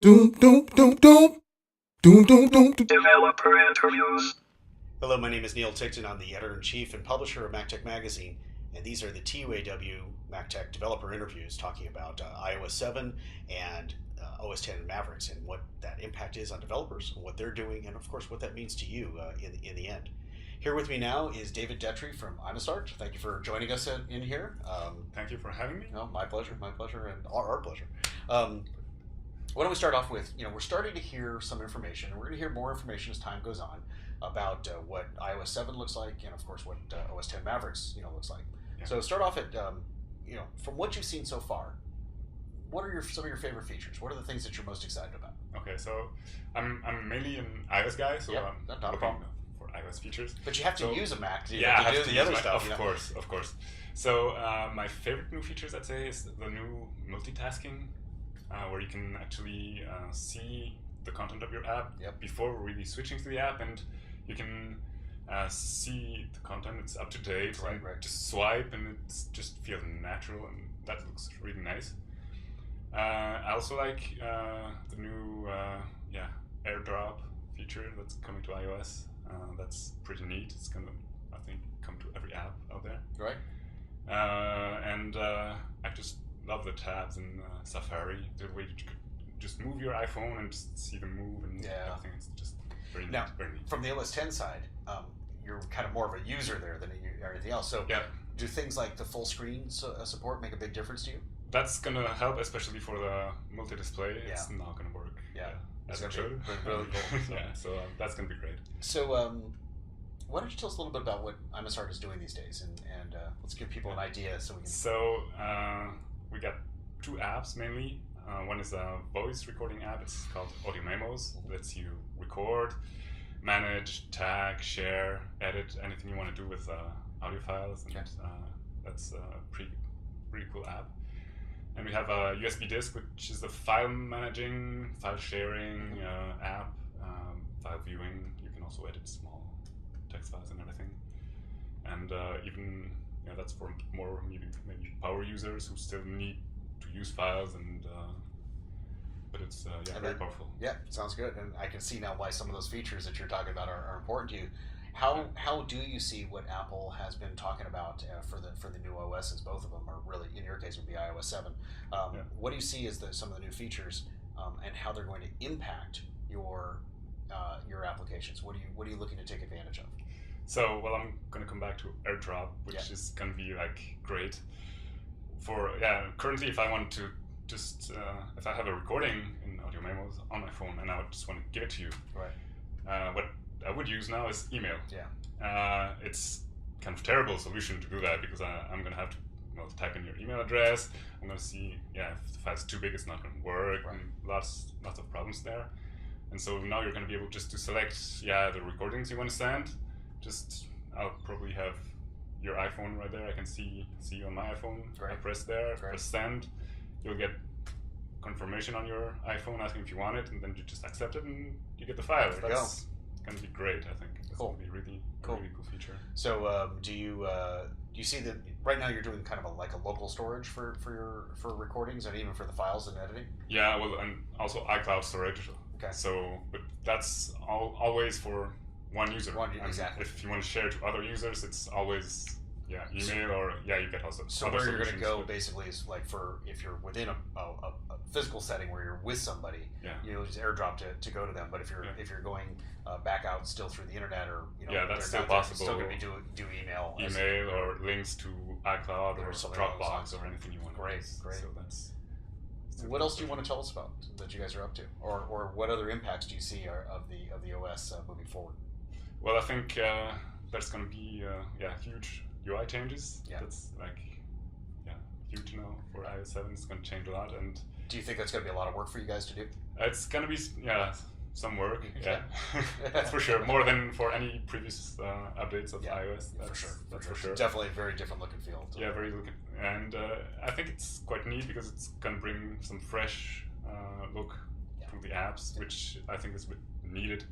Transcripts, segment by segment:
Doom, doom, doom, doom. Doom, doom, doom, doom. Developer interviews. Hello, my name is Neil Ticktin. I'm the editor-in-chief and publisher of MacTech magazine, and these are the TUAW MacTech developer interviews talking about iOS 7 and OS 10 and Mavericks and what that impact is on developers, what they're doing, and of course what that means to you in the end. Here with me now is David Detry from Imesart. Thank you for joining us in here. Thank you for having me. No, my pleasure, and our pleasure. Why don't we start off with, we're starting to hear some information, and we're going to hear more information as time goes on about what iOS 7 looks like, and of course what OS 10 Mavericks, looks like. Yeah. So start off at, from what you've seen so far, what are some of your favorite features? What are the things that you're most excited about? Okay, so I'm mainly an iOS guy, so Yep, I'm not a looking problem. for iOS features. But you have to So- use a Mac to, Yeah, I to have do to the use other my- stuff. Of course. So my favorite new features, I'd say, is the new multitasking, where you can actually see the content of your app Yep. before really switching to the app, and you can see the content, it's up to date, Right, and right. just swipe, and it just feels natural, and that looks really nice. I also like the new AirDrop feature that's coming to iOS. That's pretty neat. It's gonna, I think, come to every app out there. Right? And I just love the tabs in Safari. The way you could just move your iPhone and just see them move and Yeah. everything. It's just very Now, neat. Very neat. from the OS 10 side, you're kind of more of a user there than everything else. So Yeah, do things like the full screen support make a big difference to you? that's gonna help, especially for the multi-display. It's Yeah. not gonna work. Yeah. as It's it gonna should. be really cool. Yeah, so that's gonna be great. So, why don't you tell us a little bit about what Imesart is doing these days, and let's give people an idea so we can. So we got two apps mainly. One is a voice recording app. It's called Audio Memos. It lets you record, manage, tag, share, edit anything you want to do with audio files, and Okay. that's a pretty cool app. And we have a USB disk, which is the file managing, file sharing app, file viewing. You can also edit small text files and everything. And even that's for more maybe power users who still need to use files, and but it's And very that- powerful. Yeah, sounds good, and I can see now why some of those features that you're talking about are important to you. How do you see what Apple has been talking about for the new OSs? Both of them are really, in your case, would be iOS 7. Yeah. What do you see as some of the new features and how they're going to impact your applications? What are you looking to take advantage of? So, well, I'm gonna come back to AirDrop, which Yeah. is gonna be like great for currently, if I want to just if I have a recording in Audio Memos on my phone and I would just want to give it to you, Right. what I would use now is email. Yeah. It's kind of terrible solution to do that because I'm gonna have to type in your email address. I'm gonna see if the file's too big, it's not gonna work, Right. and lots of problems there. And so now you're gonna be able just to select the recordings you want to send. Just I'll probably have your iPhone right there. I can see you on my iPhone. Great. I press there, Great. press send. You'll get confirmation on your iPhone asking if you want it, and then you just accept it and you get the file. There you That's gonna be great. I think it's Cool. gonna be really Cool. a really cool feature. So, do you see that right now you're doing kind of like a local storage for recordings and even for the files and editing? Yeah, well, and also iCloud storage. Okay. So, but that's always for one user. One, And exactly. If you want to share to other users, it's always email or you get also. So other where you're going to solutions, go but- basically is like if you're within a physical setting where you're with somebody, Yeah. just AirDrop to go to them. But if you're going back out still through the internet or Yeah, that's they're still not there, possible. Still going to be do email. Email or links to iCloud or something along those lines. Dropbox or anything you want. Great, to use. great. So that's. What else do you want to tell us about that you guys are up to, or what other impacts do you see of the OS moving forward? Well, I think there's going to be huge UI changes. Yeah. That's huge now for iOS 7. It's going to change a lot, and Do you think that's going to be a lot of work for you guys to do? it's going to be some work. Okay. Yeah, that's for sure. More than for any previous updates of Yeah, iOS. for sure. That's for sure. Definitely a very different look and feel. Yeah, very looking, and I think it's quite neat because it's going to bring some fresh look Yeah. to the apps, which I think is a bit needed.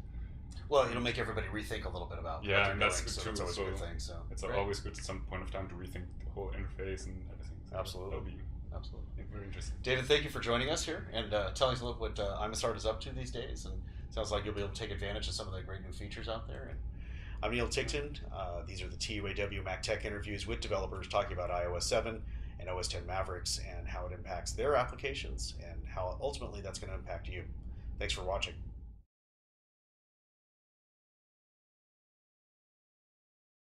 Well, it'll make everybody rethink a little bit about Yeah, what they're and that's doing, good so too. it's always a So good thing. So It's great. always good at some point of time to rethink the whole interface and everything. So Absolutely. That'll be Absolutely. I think very interesting. David, thank you for joining us here and telling us a little what Imesart is up to these days. And sounds like you'll be able to take advantage of some of the great new features out there. And I'm Neil Ticktin. These are the TUAW MacTech interviews with developers talking about iOS 7 and OS 10 Mavericks and how it impacts their applications and how ultimately that's going to impact you. Thanks for watching.